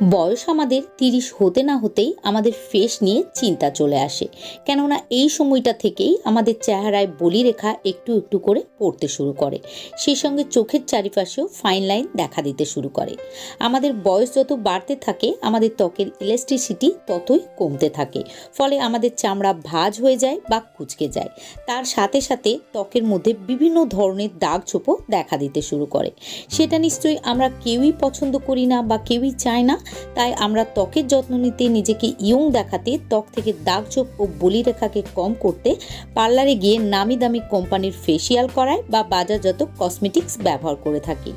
বয়স আমাদের 30 হতে না হতেই আমাদের ফেস নিয়ে চিন্তা চলে আসে, কেননা এই সময়টা থেকেই আমাদের চেহারায় বলিরেখা একটু একটু করে পড়তে শুরু করে। সেই সঙ্গে চোখের চারিপাশেও ফাইন লাইন দেখা দিতে শুরু করে। আমাদের বয়স যত বাড়তে থাকে আমাদের ত্বকের ইলাস্টিসিটি ততই কমতে থাকে, ফলে আমাদের চামড়া ভাঁজ হয়ে যায় বা কুঁচকে যায়। তার সাথে সাথে ত্বকের মধ্যে বিভিন্ন ধরনের দাগ ছোপও দেখা দিতে শুরু করে। সেটা নিশ্চয়ই আমরা কেউই পছন্দ করি না বা কেউই চাই না। তাই আমরা ত্বকের যত্ন নিতে, নিজেকে ইয়ং দেখাতে, ত্বক থেকে দাগ ছোপ ও বলিরেখাকে কম করতে পার্লারে গিয়ে নামি দামি কোম্পানির ফেসিয়াল করায় বা বাজারজাত কসমেটিক্স ব্যবহার করে থাকি।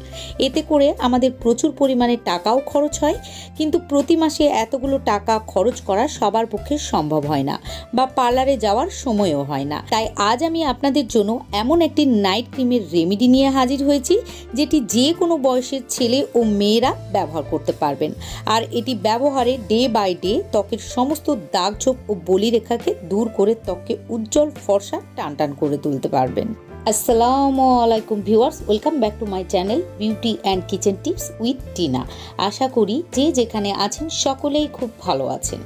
এতে করে আমাদের প্রচুর পরিমাণে টাকাও খরচ হয়, কিন্তু প্রতি মাসে এতগুলো টাকা খরচ করা সবার পক্ষে সম্ভব হয় না বা পার্লারে যাওয়ার সময়ও হয় না। তাই আজ আমি আপনাদের জন্য এমন একটি নাইট ক্রিমের রেমেডি নিয়ে হাজির হয়েছি, যেটি যে কোনো বয়সের ছেলে ও মেয়েরা ব্যবহার করতে পারবেন। আর এটি ব্যবহারে ডে বাই ডে ত্বকের সমস্ত দাগ ছোপ ও বলিরেখাকে দূর করে ত্বককে উজ্জ্বল ফর্সা টানটান করে তুলতে পারবেন। আসসালামু আলাইকুম viewers, welcome back to my channel beauty and kitchen tips with Tina. আশা করি যে যেখানে আছেন সকলেই খুব ভালো আছেন।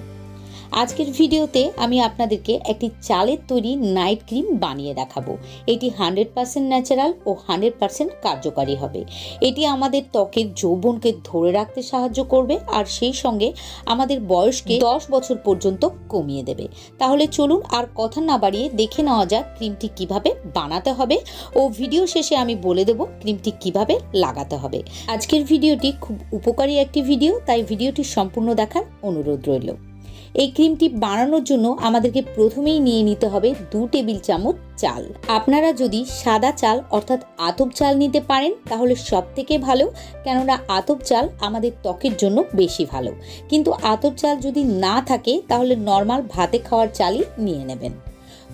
আজকের ভিডিওতে আমি আপনাদেরকে একটি চালের তৈরি নাইট ক্রিম বানিয়ে দেখাবো। এটি 100% ন্যাচারাল ও 100% কার্যকারী হবে। এটি আমাদের ত্বকের যৌবনকে ধরে রাখতে সাহায্য করবে আর সেই সঙ্গে আমাদের বয়সকে 10 বছর পর্যন্ত কমিয়ে দেবে। তাহলে চলুন আর কথা না বাড়িয়ে দেখে নেওয়া যাক ক্রিমটি কিভাবে বানাতে হবে ও ভিডিও শেষে আমি বলে দেব ক্রিমটি কিভাবে লাগাতে হবে। আজকের ভিডিওটি খুব উপকারী একটি ভিডিও, তাই ভিডিওটি সম্পূর্ণ দেখার অনুরোধ রইল। এই ক্রিমটি বানানোর জন্য আমাদেরকে প্রথমেই নিয়ে নিতে হবে 2 টেবিল চামচ চাল। আপনারা যদি সাদা চাল অর্থাৎ আতপ চাল নিতে পারেন তাহলে সব থেকে ভালো, কেননা আতপ চাল আমাদের ত্বকের জন্য বেশি ভালো। কিন্তু আতপ চাল যদি না থাকে তাহলে নর্মাল ভাতে খাওয়ার চালই নিয়ে নেবেন।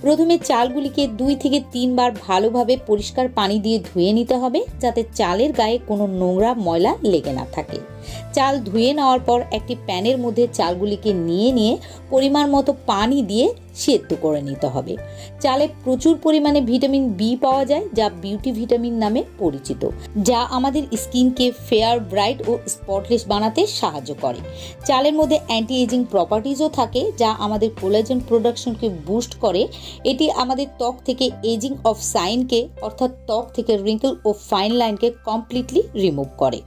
প্রথমে চালগুলিকে 2 থেকে 3 বার ভালোভাবে পরিষ্কার পানি দিয়ে ধুয়ে নিতে হবে, যাতে চালের গায়ে কোনো নোংরা ময়লা লেগে না থাকে। চাল ধুয়ে নেওয়ার পর একটি প্যানের মধ্যে চালগুলিকে নিয়ে পরিমাণ মতো পানি দিয়ে সেদ্ধ করে নিতে হবে। চালে প্রচুর পরিমাণে ভিটামিন বি পাওয়া যায়, যা বিউটি ভিটামিন নামে পরিচিত, যা আমাদের স্কিনকে ফেয়ার, ব্রাইট ও স্পটলেস বানাতে সাহায্য করে। চালের মধ্যে অ্যান্টি এজিং প্রপার্টিজও থাকে, যা আমাদের কোলাজেন প্রোডাকশনকে বুস্ট করে। এটি আমাদের ত্বক থেকে এজিং অফ সাইনকে অর্থাৎ ত্বক থেকে রিঙ্কেল ও ফাইন লাইনকে কমপ্লিটলি রিমুভ করে।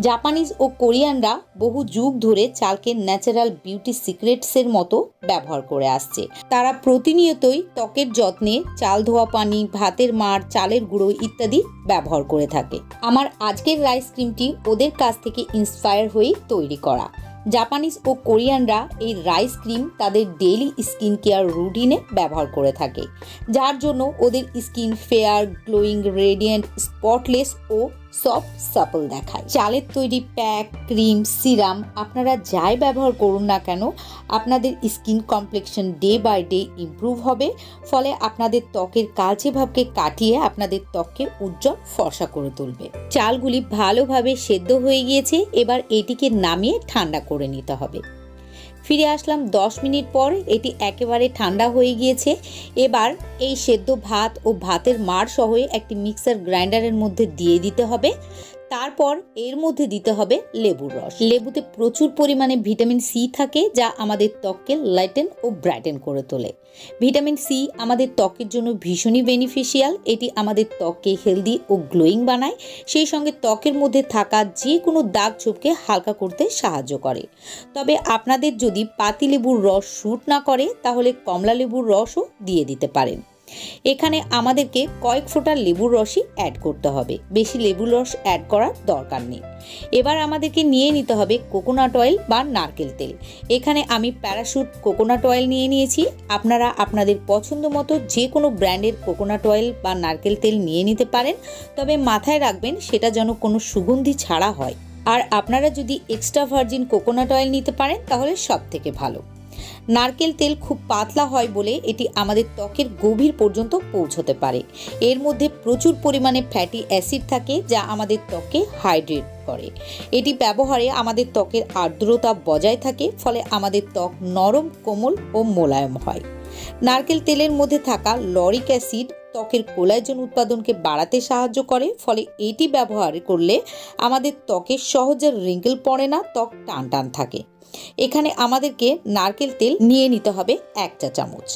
জাপানিজ ও কোরিয়ানরা বহু যুগ ধরে চালকে ন্যাচারাল বিউটি সিক্রেটসের মতো ব্যবহার করে আসছে। তারা প্রতিনিয়তই ত্বকের যত্নে চাল ধোয়া পানি, ভাতের মাড়, চালের গুঁড়ো ইত্যাদি ব্যবহার করে থাকে। আমার আজকের রাইস ক্রিমটি ওদের কাছ থেকে ইন্সপায়ার হয়ে তৈরি করা। জাপানিজ ও কোরিয়ানরা এই রাইস ক্রিম তাদের ডেইলি স্কিন কেয়ার রুটিনে ব্যবহার করে থাকে, যার জন্য ওদের skin fair, glowing, radiant, spotless ও সফট সাপল দেখায়। চালের তৈরি প্যাক, ক্রিম, সিরাম আপনারা যাই ব্যবহার করুন না কেন, আপনাদের skin complexion day by day improve হবে। ফলে আপনাদের ত্বকের কালচে ভাবকে কাটিয়ে আপনাদের ত্বককে উজ্জ্বল ফর্সা করে তুলবে। চালগুলি ভালোভাবে সেদ্ধ হয়ে গিয়েছে, এবার এটিকে নামিয়ে ঠান্ডা করে নিতে হবে। ফিরে আসলাম 10 মিনিট পর, এটি একেবারে ঠান্ডা হয়ে গিয়েছে। এবার এই সেদ্ধ ভাত ও ভাতের মাড় সহ একটি মিক্সার গ্রাইন্ডারের মধ্যে দিয়ে দিতে হবে। তারপর এর মধ্যে দিতে হবে লেবুর রস। লেবুতে প্রচুর পরিমাণে ভিটামিন সি থাকে, যা আমাদের ত্বককে লাইটেন ও ব্রাইটেন করে তোলে। ভিটামিন সি আমাদের ত্বকের জন্য ভীষণই বেনিফিশিয়াল। এটি আমাদের ত্বককে হেলদি ও গ্লোয়িং বানায়, সেই সঙ্গে ত্বকের মধ্যে থাকা যে কোনো দাগ ছোপকে হালকা করতে সাহায্য করে। তবে আপনাদের যদি পাতিলেবুর রস স্যুট না করে তাহলে কমলা লেবুর রসও দিয়ে দিতে পারেন। এখানে আমাদেরকে কয়েক ফোঁটা লেবুর রসই অ্যাড করতে হবে, বেশি লেবুর রস অ্যাড করার দরকার নেই। এবার আমাদেরকে নিয়ে নিতে হবে কোকোনাট অয়েল বা নারকেল তেল। এখানে আমি প্যারাশুট কোকোনাট অয়েল নিয়ে নিয়েছি। আপনারা আপনাদের পছন্দ মতো যে কোনো ব্র্যান্ডের কোকোনাট অয়েল বা নারকেল তেল নিয়ে নিতে পারেন, তবে মাথায় রাখবেন সেটা যেন কোনো সুগন্ধি ছাড়া হয়। আর আপনারা যদি এক্সট্রা ভার্জিন কোকোনাট অয়েল নিতে পারেন তাহলে সব থেকে ভালো। নারকেল তেল খুব পাতলা হয় বলে এটি আমাদের ত্বকের গভীর পর্যন্ত পৌঁছতে পারে। এর মধ্যে প্রচুর পরিমাণে ফ্যাটি অ্যাসিড থাকে, যা আমাদের ত্বককে হাইড্রেট করে। এটি ব্যবহারে আমাদের ত্বকের আর্দ্রতা বজায় থাকে, ফলে আমাদের ত্বক নরম, কোমল ও মোলায়েম হয়। নারকেল তেলের মধ্যে থাকা লরিক অ্যাসিড ত্বকের কোলাজেন উৎপাদনকে বাড়াতে সাহায্য করে, ফলে এটি ব্যবহার করলে আমাদের ত্বকের সহজে রিঙ্কেল পড়ে না, ত্বক টান টান থাকে। এখানে আমাদেরকে নারকেল তেল নিয়ে নিতে হবে 1 চা চামচ।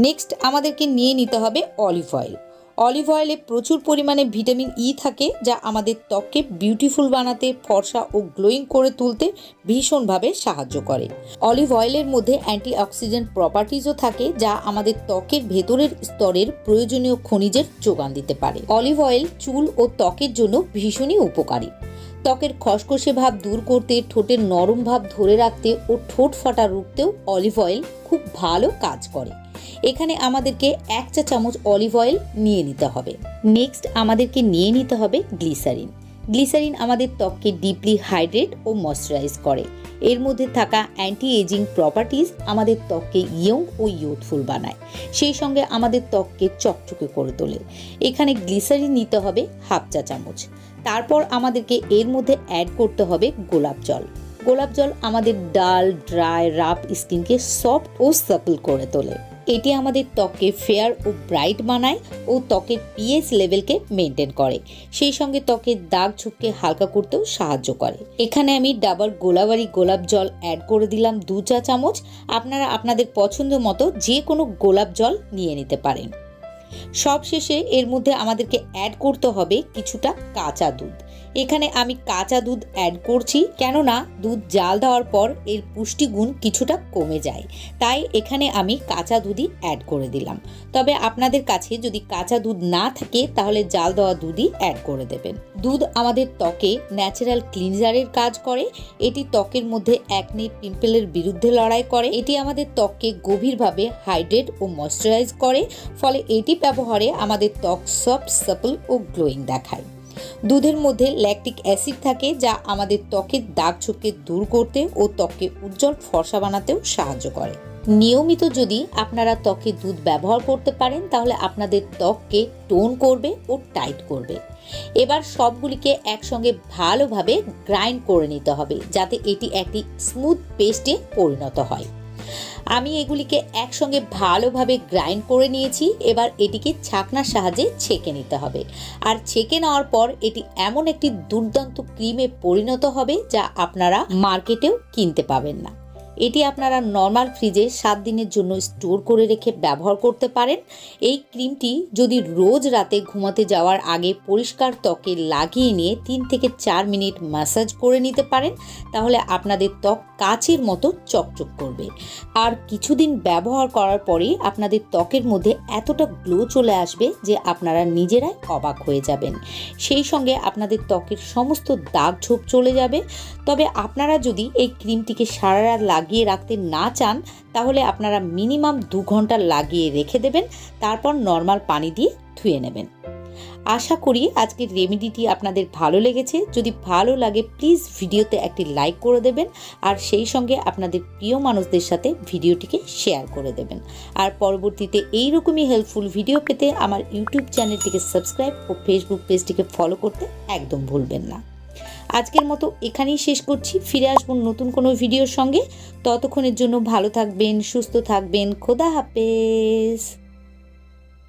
নেক্সট আমাদেরকে নিয়ে নিতে হবে অলিভ অয়েল। অলিভ অয়েলে প্রচুর পরিমাণে ভিটামিন ই থাকে, যা আমাদের ত্বককে বিউটিফুল বানাতে, ফর্সা ও গ্লোয়িং করে তুলতে ভীষণভাবে সাহায্য করে। অলিভ অয়েলের মধ্যে অ্যান্টিঅক্সিডেন্ট প্রপার্টিজও থাকে, যা আমাদের ত্বকের ভেতরের স্তরের প্রয়োজনীয় খনিজের যোগান দিতে পারে। অলিভ অয়েল চুল ও ত্বকের জন্য ভীষণই উপকারী। ত্বকের খসখসে ভাব দূর করতে, ঠোঁটের নরম ভাব ধরে রাখতে ও ঠোঁট ফাটা রুখতেও অলিভ অয়েল খুব ভালো কাজ করে। এখানে আমাদেরকে 1 চা চামচ অলিভ অয়েল নিয়ে নিতে হবে। নেক্সট আমাদেরকে নিয়ে নিতে হবে গ্লিসারিন। গ্লিসারিন আমাদের ত্বককে ডিপলি হাইড্রেট ও ময়শ্চারাইজ করে। এর মধ্যে থাকা অ্যান্টি এজিং প্রপার্টিজ আমাদের ত্বককে ইয়ং ও ইউথফুল বানায়, সেই সঙ্গে আমাদের ত্বককে চকচকে করে তোলে। এখানে গ্লিসারিন নিতে হবে 1/2 চা চামচ। তারপর আমাদেরকে এর মধ্যে অ্যাড করতে হবে গোলাপ জল। গোলাপ জল আমাদের ডাল, ড্রাই, রাফ স্কিনকে সফট ও সাপল করে তোলে। এটি আমাদের ত্বককে ফেয়ার ও ব্রাইট বানায় ও ত্বকের পিএইচ লেভেলকে মেনটেন করে, সেই সঙ্গে ত্বকের দাগ ছোপকে হালকা করতেও সাহায্য করে। এখানে আমি ডাবর গোলাবারি গোলাপ জল অ্যাড করে দিলাম 2 চা চামচ। আপনারা আপনাদের পছন্দ মতো যে কোনো গোলাপ জল নিয়ে নিতে পারেন। সবশেষে এর মধ্যে আমাদেরকে অ্যাড করতে হবে কিছুটা কাঁচা দুধ। এখানে আমি কাঁচা দুধ অ্যাড করছি, কেননা দুধ জাল দেওয়ার পর এর পুষ্টিগুণ কিছুটা কমে যায়, তাই এখানে আমি কাঁচা দুধই অ্যাড করে দিলাম। তবে আপনাদের কাছে যদি কাঁচা দুধ না থাকে তাহলে জাল দেওয়া দুধই অ্যাড করে দেবেন। দুধ আমাদের ত্বকে ন্যাচারাল ক্লিনজারের কাজ করে। এটি ত্বকের মধ্যে অ্যাকনে, পিম্পলের বিরুদ্ধে লড়াই করে। এটি আমাদের ত্বককে গভীরভাবে হাইড্রেট ও ময়শ্চারাইজ করে, ফলে এটি ব্যবহারে আমাদের ত্বক সফট, সাপল ও গ্লোয়িং দেখায়। দুধের মধ্যে ল্যাকটিক অ্যাসিড থাকে, যা আমাদের ত্বকের দাগ ছোপকে দূর করতে ও ত্বককে উজ্জ্বল ফর্সা বানাতেও সাহায্য করে। নিয়মিত যদি আপনারা ত্বকে দুধ ব্যবহার করতে পারেন তাহলে আপনাদের ত্বককে টোন করবে ও টাইট করবে। এবার সবগুলিকে একসঙ্গে ভালোভাবে গ্রাইন্ড করে নিতে হবে, যাতে এটি একটি স্মুথ পেস্টে পরিণত হয়। আমি এগুলিকে একসঙ্গে ভালোভাবে গ্রাইন্ড করে নিয়েছি। এবার এটিকে ছাঁকনার সাহায্যে ছেঁকে নিতে হবে। আর ছেঁকে নেওয়ার পর এটি এমন একটি দুর্দান্ত ক্রিমে পরিণত হবে, যা আপনারা মার্কেটেও কিনতে পাবেন না। এটি আপনারা নর্মাল ফ্রিজে 7 দিনের জন্য স্টোর করে রেখে ব্যবহার করতে পারেন। এই ক্রিমটি যদি রোজ রাতে ঘুমাতে যাওয়ার আগে পরিষ্কার ত্বকে লাগিয়ে নিয়ে 3 থেকে 4 মিনিট ম্যাসাজ করে নিতে পারেন, তাহলে আপনাদের ত্বক কাচের মতো চকচক করবে। আর কিছুদিন ব্যবহার করার পরেই আপনাদের ত্বকের মধ্যে এতটা গ্লো চলে আসবে যে আপনারা নিজেরাই অবাক হয়ে যাবেন। সেই সঙ্গে আপনাদের ত্বকের সমস্ত দাগ ছোপ চলে যাবে। তবে আপনারা যদি এই ক্রিমটিকে সারা রাত লাগিয়ে রাখতে না চান তাহলে আপনারা মিনিমাম 2 ঘন্টা লাগিয়ে রেখে দেবেন, তারপর নর্মাল পানি দিয়ে ধুয়ে নেবেন। আশা করি আজকের রেমেডিটি আপনাদের ভালো লেগেছে। যদি ভালো লাগে প্লিজ ভিডিওতে একটি লাইক করে দেবেন, আর সেই সঙ্গে আপনাদের প্রিয় মানুষদের সাথে ভিডিওটিকে শেয়ার করে দেবেন। আর পরবর্তীতে এইরকমই হেল্পফুল ভিডিও পেতে আমার ইউটিউব চ্যানেলটিকে সাবস্ক্রাইব ও ফেসবুক পেজটিকে ফলো করতে একদম ভুলবেন না। আজকের মতো এখানেই শেষ করছি। ফিরে আসবো নতুন কোনো ভিডিওর সঙ্গে। ততক্ষণের জন্য ভালো থাকবেন, সুস্থ থাকবেন। খোদা হাফেজ।